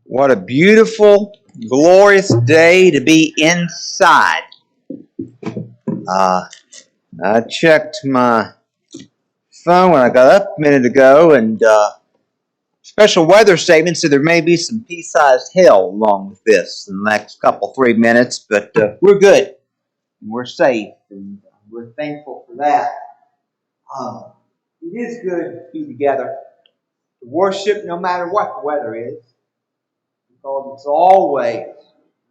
What a beautiful, glorious day to be inside. I checked my phone when I got up a minute ago, and special weather statement said there may be some pea-sized hail along with this in the next couple, 3 minutes, but we're good. And we're safe, and we're thankful for that. It is good to be together, to worship no matter what the weather is, because it's always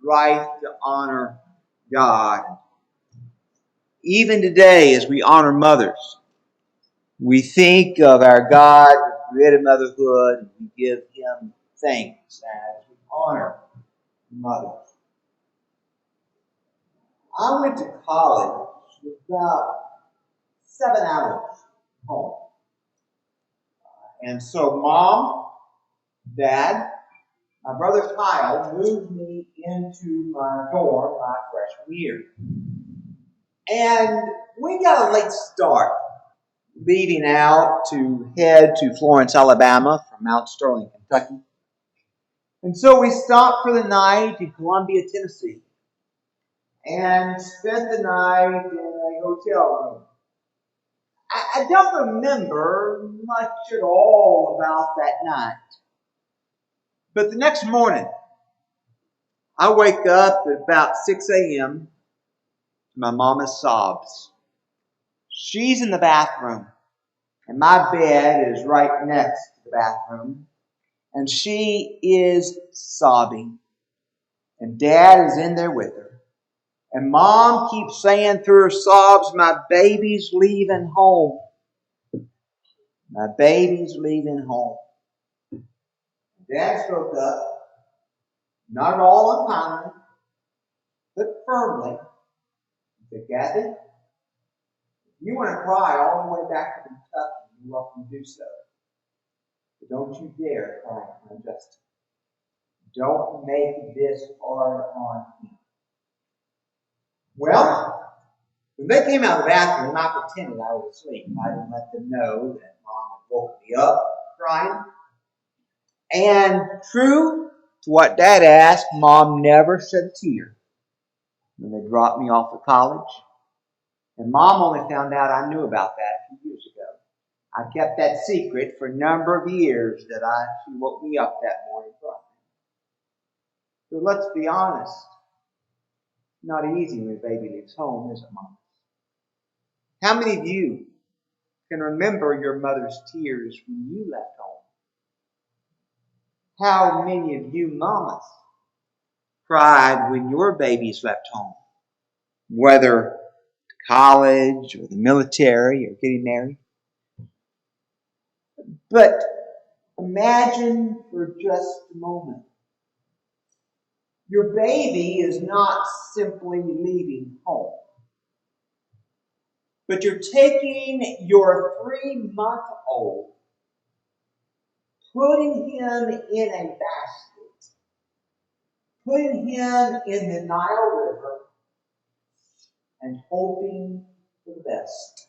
right to honor God. Even today, as we honor mothers, we think of our God who created motherhood, and we give Him thanks as we honor mothers. I went to college with about 7 hours home. And so Mom, Dad, my brother Kyle moved me into my dorm my freshman year. And we got a late start, leaving out to head to Florence, Alabama from Mount Sterling, Kentucky. And so we stopped for the night in Columbia, Tennessee, and spent the night in a hotel room. I don't remember much at all about that night. But the next morning, I wake up at about 6 a.m. to my mama's sobs. She's in the bathroom, and my bed is right next to the bathroom, and she is sobbing. And Dad is in there with her. And Mom keeps saying through her sobs, "My baby's leaving home. My baby's leaving home." Dad spoke up, not at all unkindly, but firmly. He said, "Kathy, if you want to cry all the way back to Kentucky, you're welcome to do so. But don't you dare cry on Justin. Don't make this hard on him." Well, when they came out of the bathroom, I pretended I was asleep. I didn't let them know that Mom had woken me up crying. And true to what Dad asked, Mom never shed a tear when they dropped me off at college. And Mom only found out I knew about that a few years ago. I kept that secret for a number of years that she woke me up that morning crying. So let's be honest. It's not easy when a baby leaves home, is it, Mom? How many of you can remember your mother's tears when you left home? How many of you mamas cried when your babies left home? Whether college or the military or getting married. But imagine for just a moment. Your baby is not simply leaving home, but you're taking your 3-month-old, putting him in a basket, putting him in the Nile River, and hoping for the best.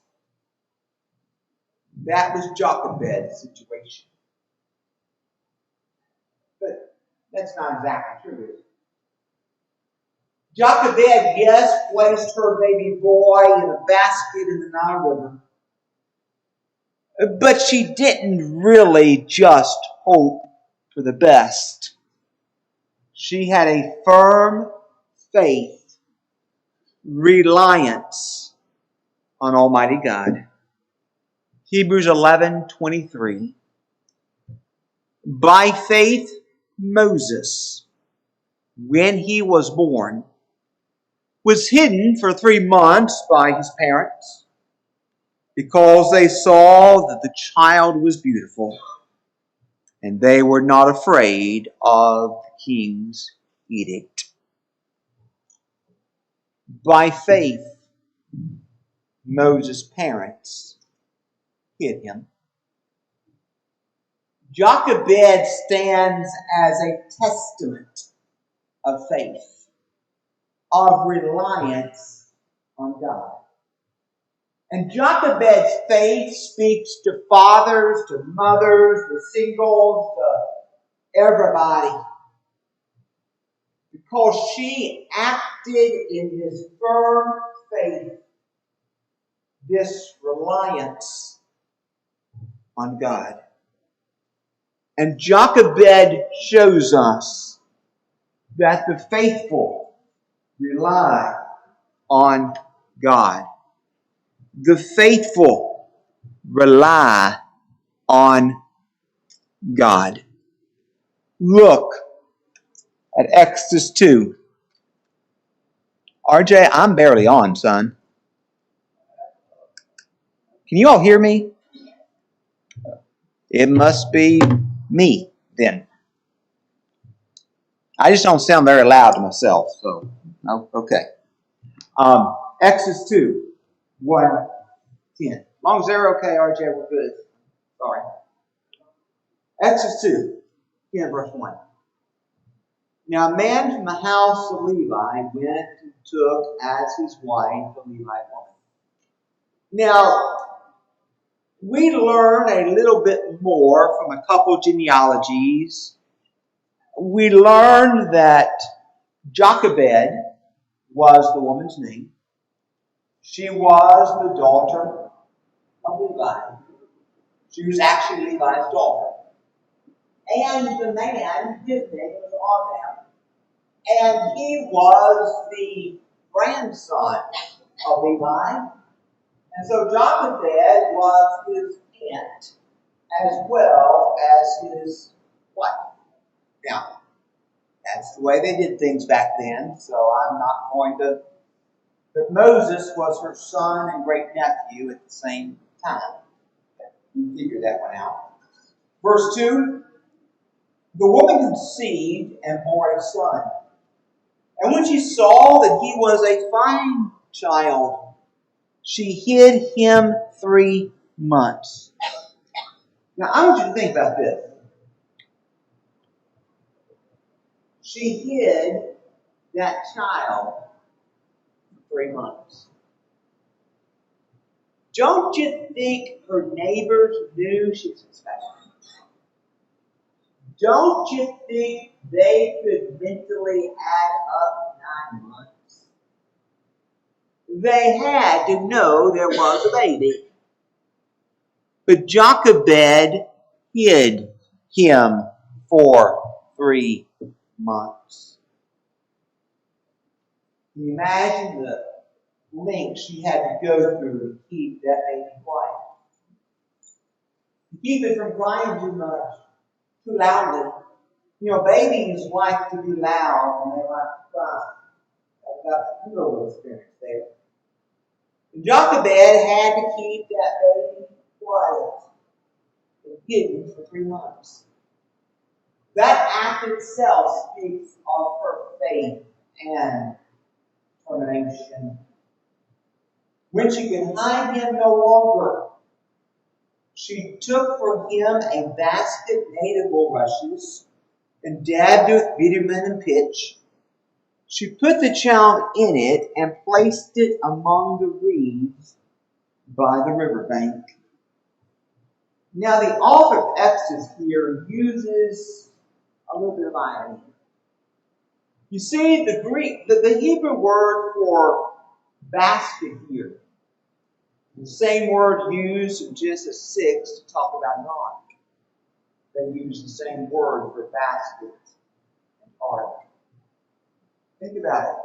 That was Jochebed's situation. But that's not exactly true, is it? Jochebed, yes, placed her baby boy in a basket in the Nile River. But she didn't really just hope for the best. She had a firm faith, reliance on Almighty God. Hebrews 11:23. By faith, Moses, when he was born, was hidden for 3 months by his parents because they saw that the child was beautiful, and they were not afraid of the king's edict. By faith, Moses' parents hid him. Jochebed stands as a testament of faith, of reliance on God. And Jochebed's faith speaks to fathers, to mothers, to singles, to everybody. because she acted in this firm faith, this reliance on God. And Jochebed shows us that the faithful rely on God. The faithful rely on God. Look at Exodus 2. RJ, I'm barely on, son. Can you all hear me? It must be me then. I just don't sound very loud to myself, so okay. Exodus 2, 1, 10. As long as they're okay, RJ, we're good. Sorry. Exodus 2, 10, verse 1. Now a man from the house of Levi went and took as his wife a Levite woman. Now, we learn a little bit more from a couple genealogies. We learn that Jochebed was the woman's name. She was the daughter of Levi. She was actually Levi's daughter. And the man, his name was Armam. And he was the grandson of Levi. And so Jochebed was his aunt as well as his wife. Now, that's the way they did things back then, so I'm not going to... But Moses was her son and great-nephew at the same time. You figure that one out. Verse 2, the woman conceived and bore a son. And when she saw that he was a fine child, she hid him 3 months. Now, I want you to think about this. She hid that child for 3 months. Don't you think her neighbors knew she was expecting? Don't you think they could mentally add up 9 months? They had to know there was a baby. But Jochebed hid him for 3 months. Can you imagine the lengths she had to go through to keep that baby quiet? To keep it from crying too much, too loudly. You know, babies like to be loud and they like to cry. I've got a little experience there. And Jochebed had to keep that baby quiet and hidden for 3 months. That act itself speaks of her faith and determination. When she could hide him no longer, she took for him a basket made of bulrushes and dabbed it with bitumen and pitch. She put the child in it and placed it among the reeds by the riverbank. Now the author of Exodus here uses a little bit of irony. You see, the Hebrew word for basket here, the same word used in Genesis 6 to talk about an ark. They use the same word for basket and ark. Think about it.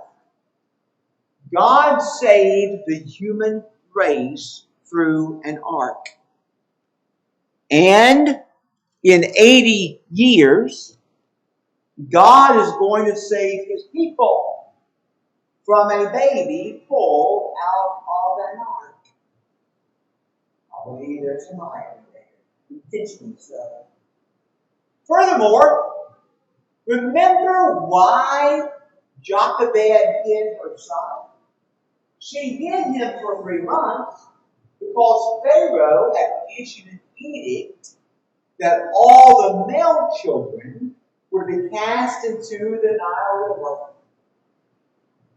God saved the human race through an ark. And in 80 years, God is going to save his people from a baby pulled out of an ark. I believe there's some irony there. Intentionally so. Furthermore, remember why Jochebed hid her son? She hid him for 3 months because Pharaoh had issued an edict that all the male children were to be cast into the Nile River.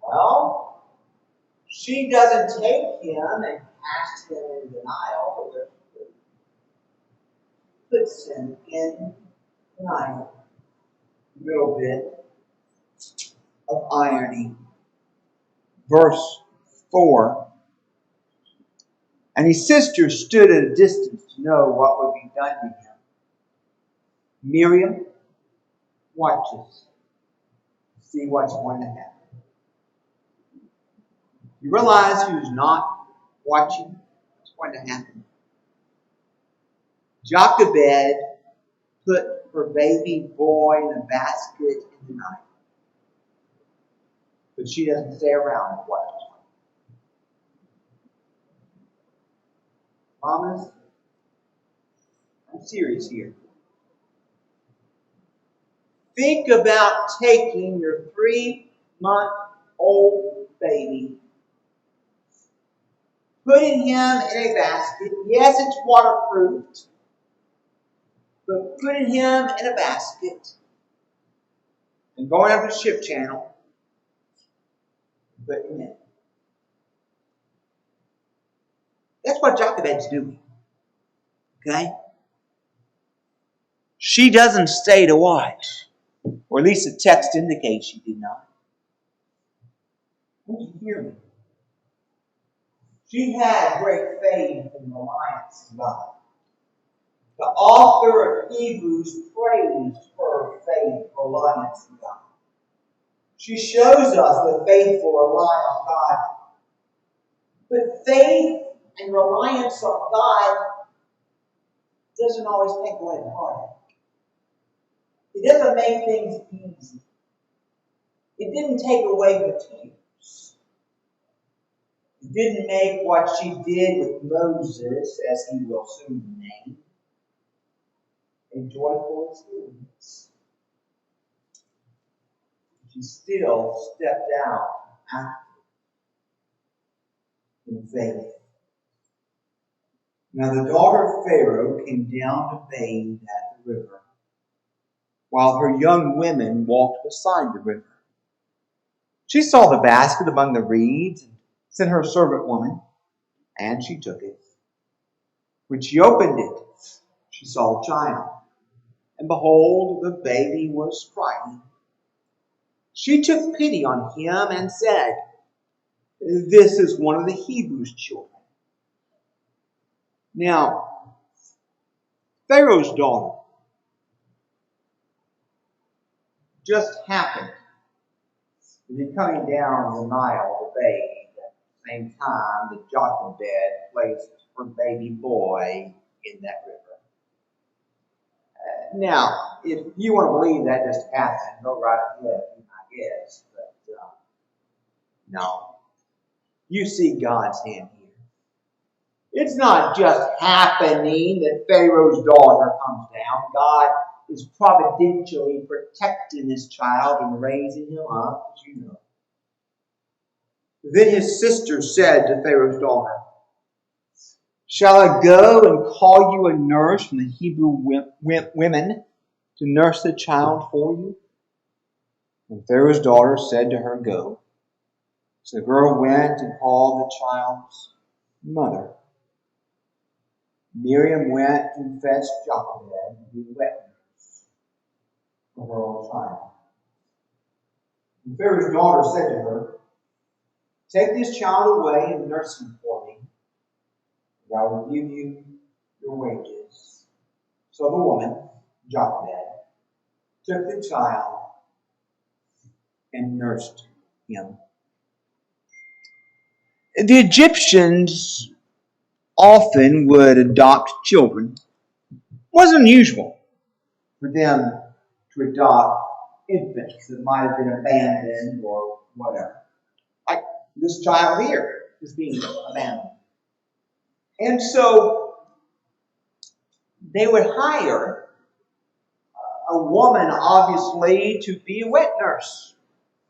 Well, she doesn't take him and cast him into the Nile, but puts him in the Nile. A little bit of irony. Verse 4. And his sister stood at a distance to know what would be done to him. Miriam watches to see what's going to happen. You realize who's not watching what's going to happen? Jochebed put her baby boy in a basket in the night. But she doesn't stay around and watch. Mamas, I'm serious here. Think about taking your 3-month-old baby, putting him in a basket. Yes, it's waterproofed, but putting him in a basket and going up the ship channel, putting him in. That's what Jochebed's doing. Okay? She doesn't stay to watch. Or at least the text indicates she did not. Don't you hear me? She had great faith and reliance in God. The author of Hebrews praised her faith, reliance in God. She shows us that faith will rely on God. But faith and reliance on God doesn't always take away the heart. It doesn't make things easy. It didn't take away the tears. It didn't make what she did with Moses, as he will soon name, a joyful experience. She still stepped out active in faith. Now the daughter of Pharaoh came down to bathe at the river, while her young women walked beside the river. She saw the basket among the reeds and sent her servant woman, and she took it. When she opened it, she saw a child, and behold, the baby was crying. She took pity on him and said, "This is one of the Hebrews' children." Now, Pharaoh's daughter just happened to be coming down the Nile to bathe at the same time that Jochebed placed her baby boy in that river. Now, if you want to believe that just happened, go right ahead, I guess. But no, you see God's hand here. It's not just happening that Pharaoh's daughter comes down. God is providentially protecting this child and raising him up, as you know. Then his sister said to Pharaoh's daughter, "Shall I go and call you a nurse from the Hebrew women to nurse the child for you?" And Pharaoh's daughter said to her, "Go." So the girl went and called the child's mother. Miriam went and fetched Jochebed to be wet nurse for her own child. And Pharaoh's daughter said to her, "Take this child away and nurse him for me, and I will give you your wages." So the woman, Jochebed, took the child and nursed him. The Egyptians often would adopt children. It wasn't unusual for them to adopt infants that might have been abandoned or whatever. Like this child here is being abandoned. And so they would hire a woman, obviously, to be a wet nurse.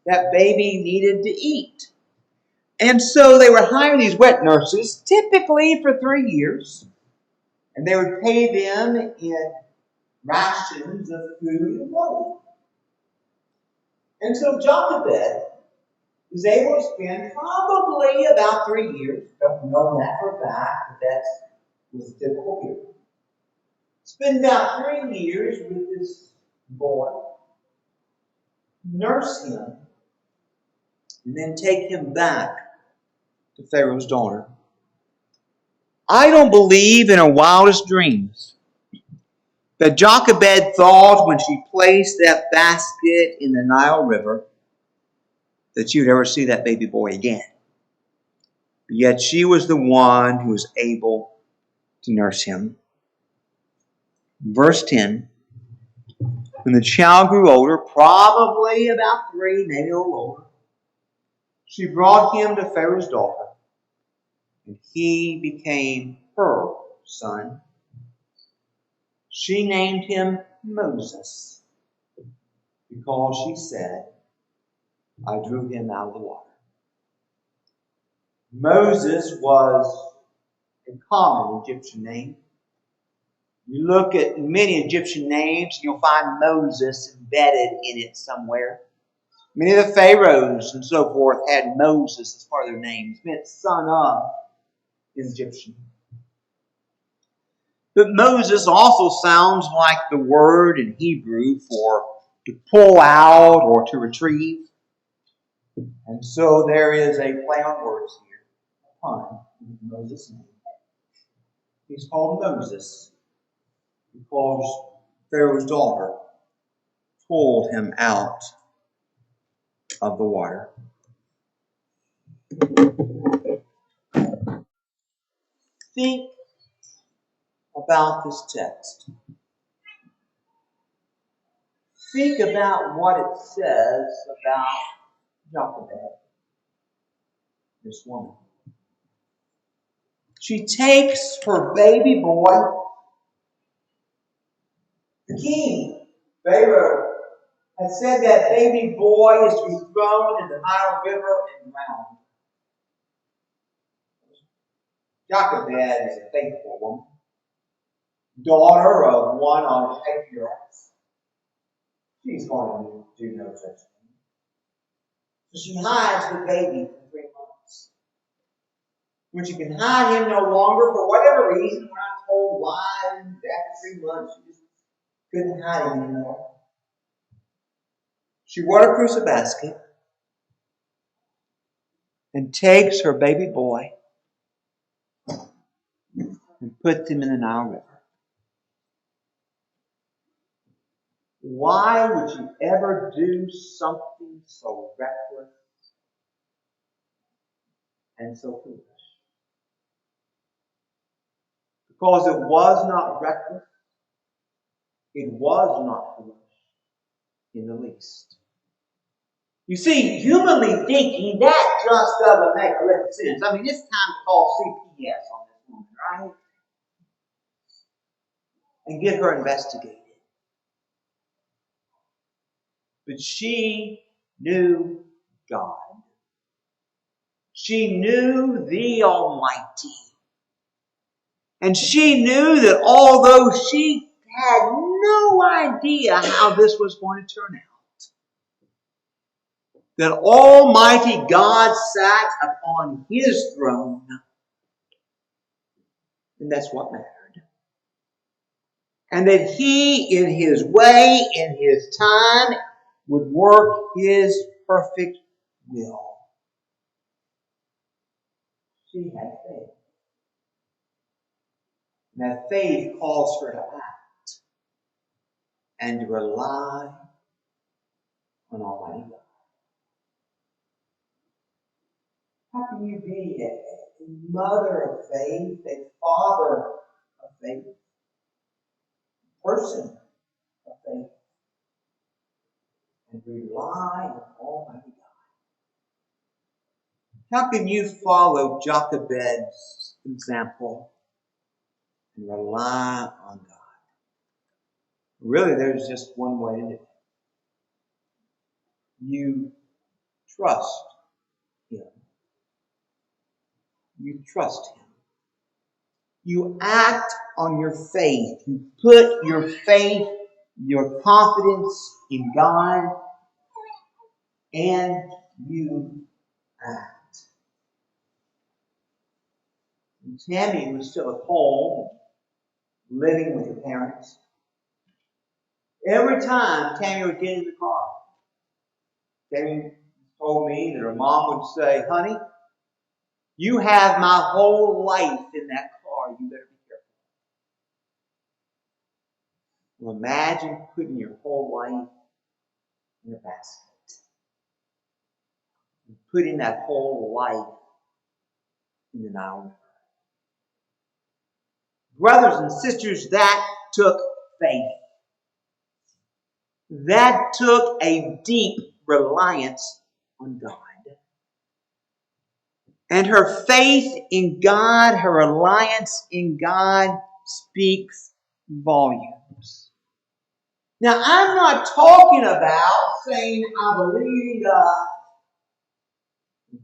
That baby needed to eat. And so they would hire these wet nurses, typically for 3 years, and they would pay them in rations of food and clothing. And so Jochebed was able to spend probably about 3 years, don't know that for a fact, but that was a typical period. Spend about 3 years with this boy, nurse him, and then take him back to Pharaoh's daughter. I don't believe in her wildest dreams that Jochebed thought when she placed that basket in the Nile River that you'd ever see that baby boy again. Yet she was the one who was able to nurse him. Verse 10, when the child grew older, probably about 3, maybe a little older, she brought him to Pharaoh's daughter, and he became her son. She named him Moses because she said, I drew him out of the water. Moses was a common Egyptian name. You look at many Egyptian names, you'll find Moses embedded in it somewhere. Many of the pharaohs and so forth had Moses as part of their names. It meant son of in Egyptian. But Moses also sounds like the word in Hebrew for to pull out or to retrieve. And so there is a play on words here. A pun in Moses' name. He's called Moses because Pharaoh's daughter pulled him out of the water. Think about this text. Think about what it says about Jochebed, this woman. She takes her baby boy. The king, Pharaoh, has said that baby boy is to be thrown in the Nile River and drowned. Jochebed is a faithful woman, daughter of one of the patriarchs. She's going to do no such thing. So she hides the baby for 3 months. When she can hide him no longer, for whatever reason, we're not told why, after 3 months, she just couldn't hide him anymore. She waterproofs a basket and takes her baby boy and puts him in the Nile River. Why would you ever do something so reckless and so foolish? Because it was not reckless, it was not foolish in the least. You see, humanly thinking, that just doesn't make a little sense. I mean, it's time to call CPS on this woman, right? And get her investigated. But she knew God. She knew the Almighty. And she knew that although she had no idea how this was going to turn out, that Almighty God sat upon His throne, and that's what mattered. And that He, in His way, in His time, would work His perfect will. She had faith. And that faith calls her to act and to rely on Almighty God. How can you be a mother of faith, a father of faith, a person of faith, and rely on Almighty God? How can you follow Jochebed's example and rely on God? Really, there's just one way to do it. You trust Him. You trust Him. You act on your faith. You put your faith, your confidence in God, and you act. And Tammy was still at home, living with her parents. Every time Tammy would get in the car, Tammy told me that her mom would say, honey, you have my whole life in that car. You better be careful. Well, imagine putting your whole life in a basket. And putting that whole life in the Nile River. Brothers and sisters, that took faith. That took a deep reliance on God. And her faith in God, her reliance in God speaks volumes. Now, I'm not talking about saying, I believe in God.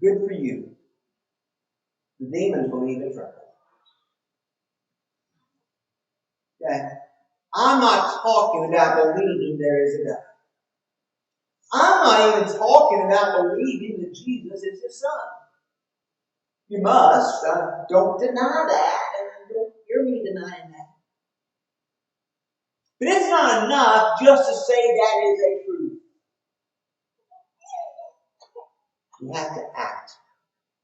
Good for you. The demons believe in trouble. Okay? I'm not talking about believing there is a God. I'm not even talking about believing that Jesus is His Son. You must. Don't deny that. And don't hear me denying that. But it's not enough just to say that is a truth. You have to act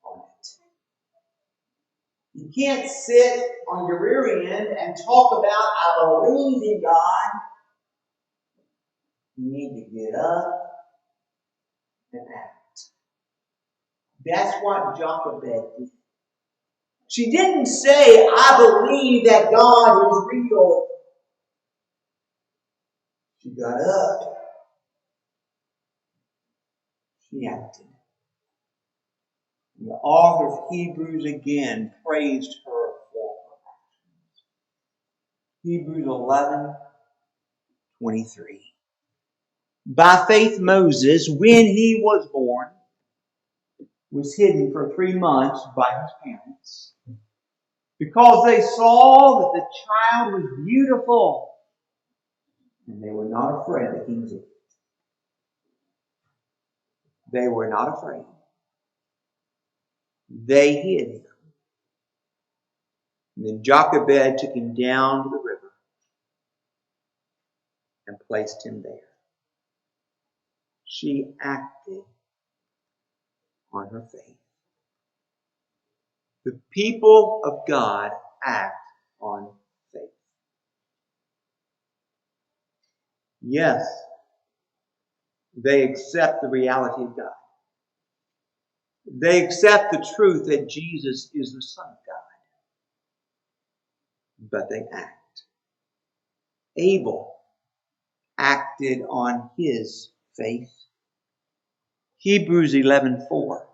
on it. You can't sit on your rear end and talk about, I believe in God. You need to get up and act. That's what Jochebed did. She didn't say, I believe that God is real. She got up. She acted. And the author of Hebrews again praised her for her actions. Hebrews 11:23. By faith Moses, when he was born, was hidden for 3 months by his parents, because they saw that the child was beautiful, and they were not afraid of the king's edict. They were not afraid. They hid him. And then Jochebed took him down to the river and placed him there. She acted on her faith. The people of God act on faith. Yes, they accept the reality of God. They accept the truth that Jesus is the Son of God. But they act. Abel acted on his faith. Hebrews 11:4.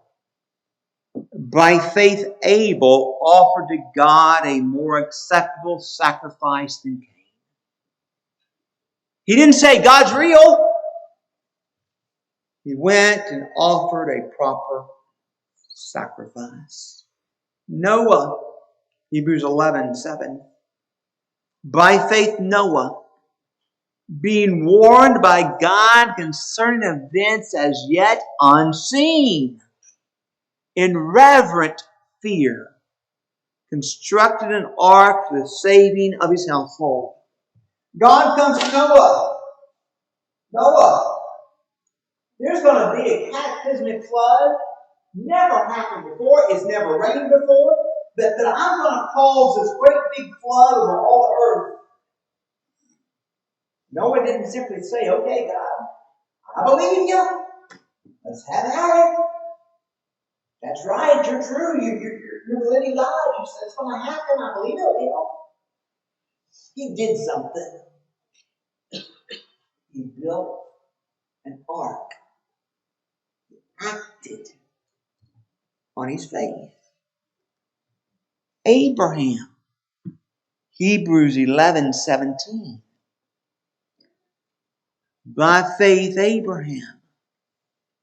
By faith Abel offered to God a more acceptable sacrifice than Cain. He didn't say God's real. He went and offered a proper sacrifice. Noah, Hebrews 11:7. By faith Noah, being warned by God concerning events as yet unseen, in reverent fear, constructed an ark for the saving of his household. God comes to Noah. Noah, there's going to be a cataclysmic flood. Never happened before. It's never rained before. That I'm going to cause this great big flood over all the earth. Noah didn't simply say, okay, God, I believe you. Let's have at it. That's right. You're true. You're the living God. You said it's going to happen. I believe it will. He did something. He built an ark. He acted on his faith. Abraham. Hebrews 11:17. By faith Abraham,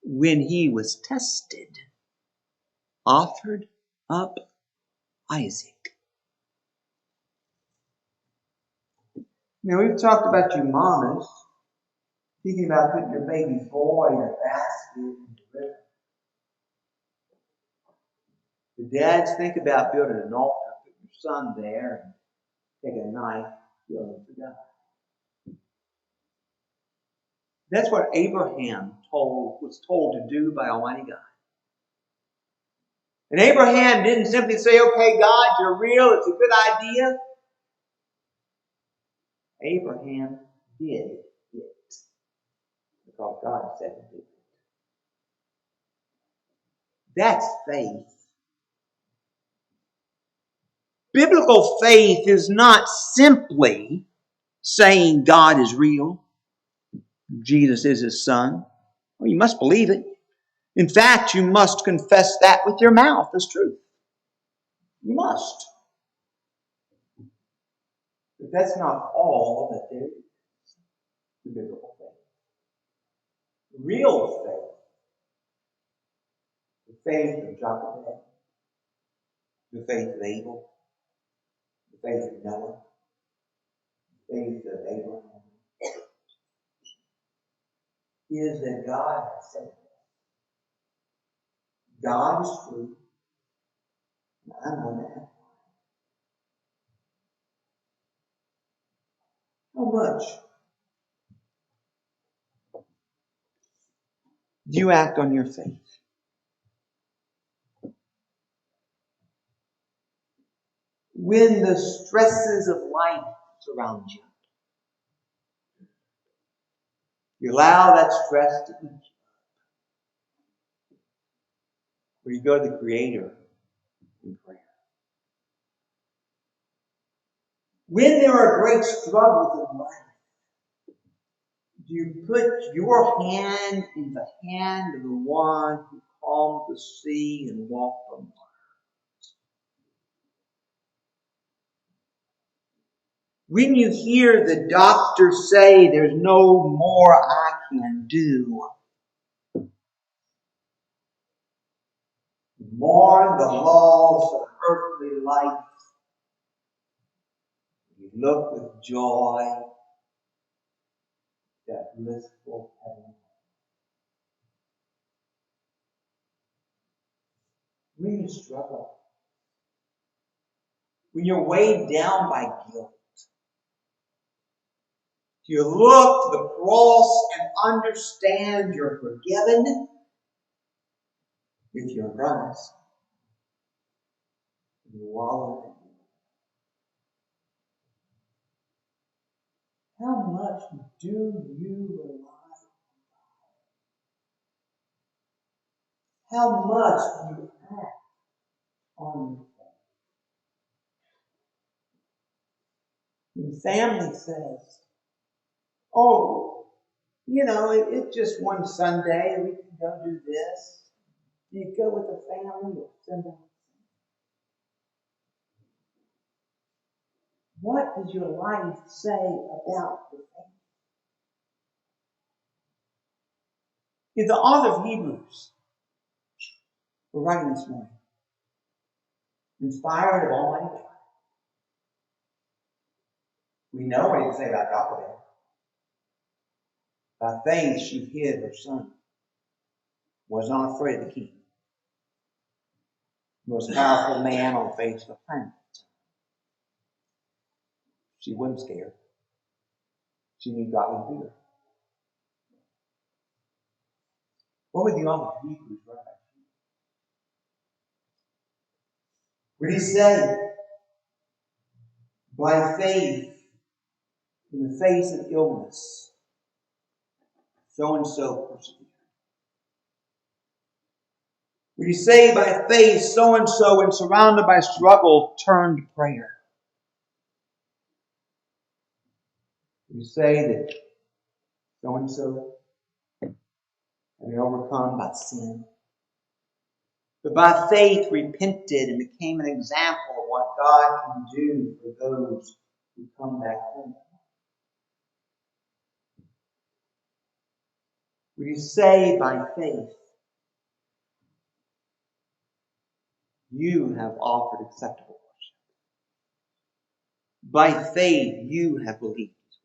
when he was tested, offered up Isaac. Now, we've talked about you mamas thinking about putting your baby boy in a basket in the river. The dads think about building an altar, put your son there, and take a knife, kill him for God. That's what Abraham was told to do by Almighty God. And Abraham didn't simply say, okay, God, you're real, it's a good idea. Abraham did it because God said to do it. That's faith. Biblical faith is not simply saying God is real, Jesus is his son. Well, you must believe it. In fact, you must confess that with your mouth as truth. You must. But that's not all that there is to biblical faith. Real faith, the faith of Jochebed, the faith of Abel, the faith of Noah, the faith of Abraham, is that God has said, God is true, and I'm going to act. How much do you act on your faith? When the stresses of life surround you, you allow that stress to eat you. Or you go to the Creator in prayer. When there are great struggles in life, do you put your hand in the hand of the one who calmed the sea and walked on water? When you hear the doctor say there's no more I can do, mourn the laws of earthly life, you look with joy that blissful heaven. When you struggle, when you're weighed down by guilt, you look to the cross and understand you're forgiven if you're honest. You wallow in it. How much do you rely? How much do you act on your faith? When family says, oh, it's just one Sunday, we can go do this. Do you go with the family or Sunday? What does your life say about the faith? If the author of Hebrews were writing this morning, inspired of Almighty God, we know what he would say about Jochebed. By faith she hid her son, was not afraid of the king, the most powerful man on the face of the planet. She wasn't scared. She knew God was bigger. What would the author of Hebrews write? Would he say, by faith, in the face of illness, so-and-so persevered? Would he say, by faith, so-and-so, when surrounded by struggle, turned to prayer? Would he say that so-and-so had been overcome by sin, but by faith repented and became an example of what God can do for those who come back home? Would you say by faith, you have offered acceptable worship? By faith, you have believed His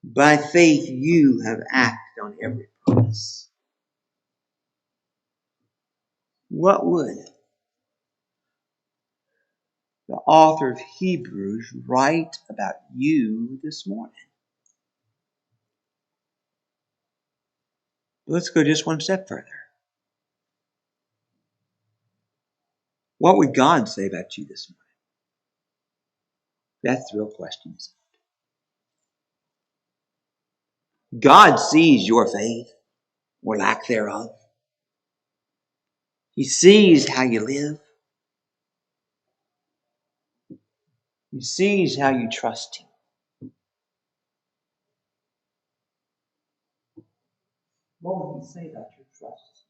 word. By faith, you have acted on every promise. What would the author of Hebrews write about you this morning? Let's go just one step further. What would God say about you this morning? That's the real question. God sees your faith, or lack thereof. He sees how you live. He sees how you trust Him. What would He say about your trust?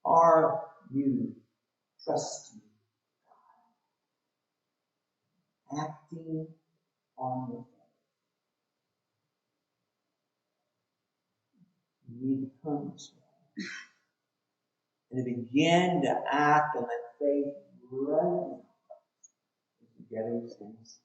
Are you trusting, acting on your faith? You need to come this morning and to begin to act on that faith right now. Together with things.